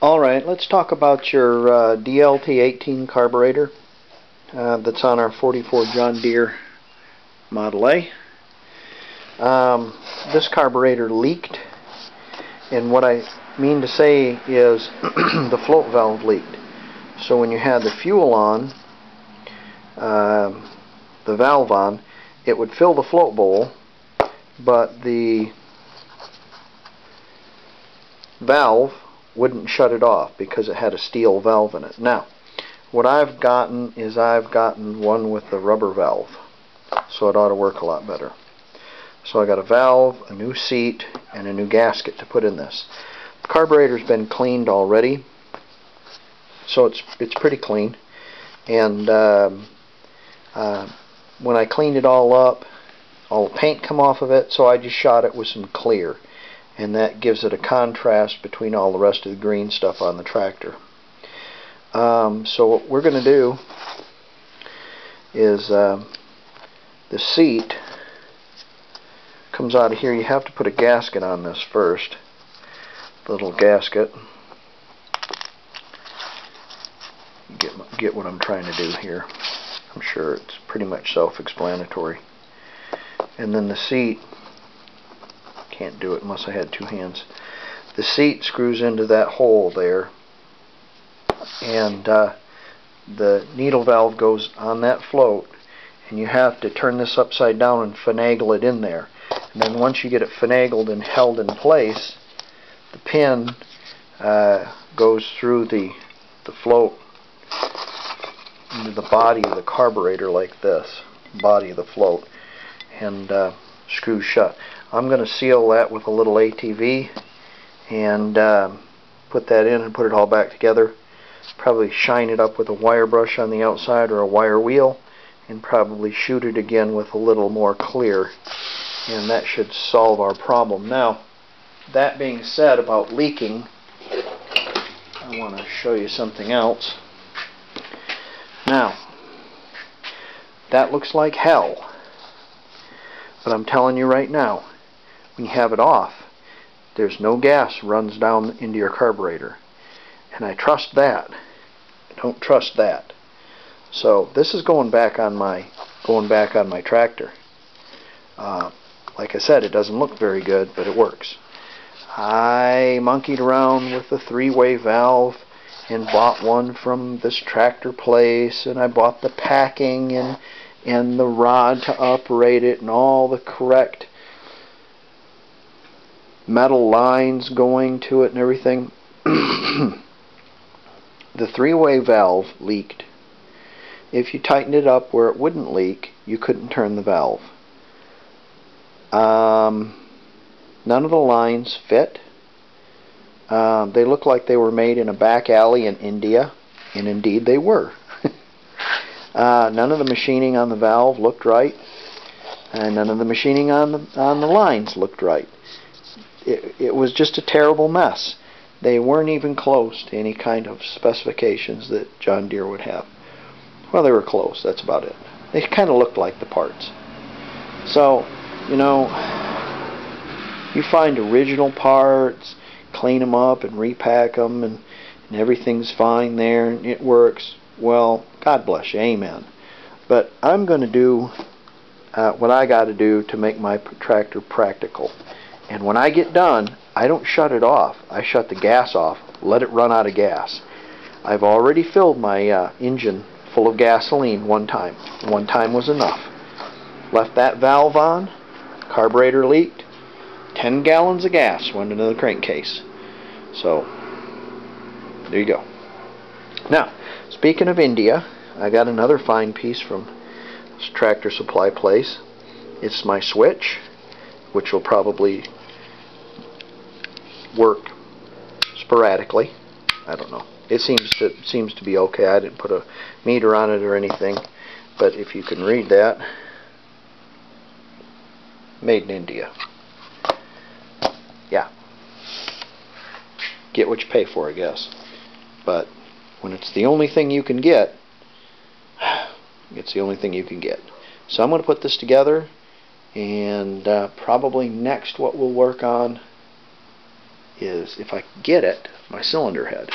Alright, let's talk about your DLT-18 carburetor that's on our 44 John Deere Model A. This carburetor leaked, and what I mean to say is the float valve leaked. So when you had the fuel on, the valve on, it would fill the float bowl, but the valve wouldn't shut it off because it had a steel valve in it. Now, what I've gotten is one with the rubber valve, so it ought to work a lot better. So I got a valve, a new seat, and a new gasket to put in this. The carburetor's been cleaned already, so it's pretty clean. And when I cleaned it all up, all the paint come off of it, so I just shot it with some clear, and that gives it a contrast between all the rest of the green stuff on the tractor. So what we're going to do is the seat comes out of here. You have to put a gasket on this first, a little gasket. Get what I'm trying to do here. I'm sure it's pretty much self-explanatory. And then the seat, can't do it unless I had two hands. The seat screws into that hole there, and the needle valve goes on that float, and you have to turn this upside down and finagle it in there. And then once you get it finagled and held in place, the pin goes through the float into the body of the carburetor like this, body of the float, and screws shut. I'm going to seal that with a little ATV and put that in and put it all back together. Probably shine it up with a wire brush on the outside or a wire wheel, and probably shoot it again with a little more clear, and that should solve our problem. Now, that being said about leaking, I want to show you something else. Now, that looks like hell, but I'm telling you right now, when you have it off, there's no gas runs down into your carburetor, and I trust that. I don't trust that. So this is going back on my tractor. Like I said, it doesn't look very good, but it works. I monkeyed around with the three-way valve and bought one from this tractor place, and I bought the packing and the rod to operate it and all the correct metal lines going to it and everything. The three-way valve leaked. If you tightened it up where it wouldn't leak, you couldn't turn the valve. None of the lines fit. They look like they were made in a back alley in India, and indeed they were. None of the machining on the valve looked right, and none of the machining on the lines looked right. It was just a terrible mess. They weren't even close to any kind of specifications that John Deere would have. Well, they were close, that's about it. They kind of looked like the parts. So, you know, you find original parts, clean them up and repack them, and everything's fine there, and it works. Well, God bless you, amen. But I'm going to do what I got to do to make my tractor practical. And when I get done, I don't shut it off. I shut the gas off, let it run out of gas. I've already filled my engine full of gasoline one time. One time was enough. Left that valve on, carburetor leaked, 10 gallons of gas went into the crankcase. So, there you go. Now, speaking of India, I got another fine piece from this Tractor Supply place. It's my switch, which will probably work sporadically. I don't know. It seems to be okay. I didn't put a meter on it or anything, but if you can read that, made in India. Yeah. Get what you pay for, I guess. But when it's the only thing you can get, it's the only thing you can get. So I'm going to put this together, and probably next what we'll work on is, if I get it, my cylinder head.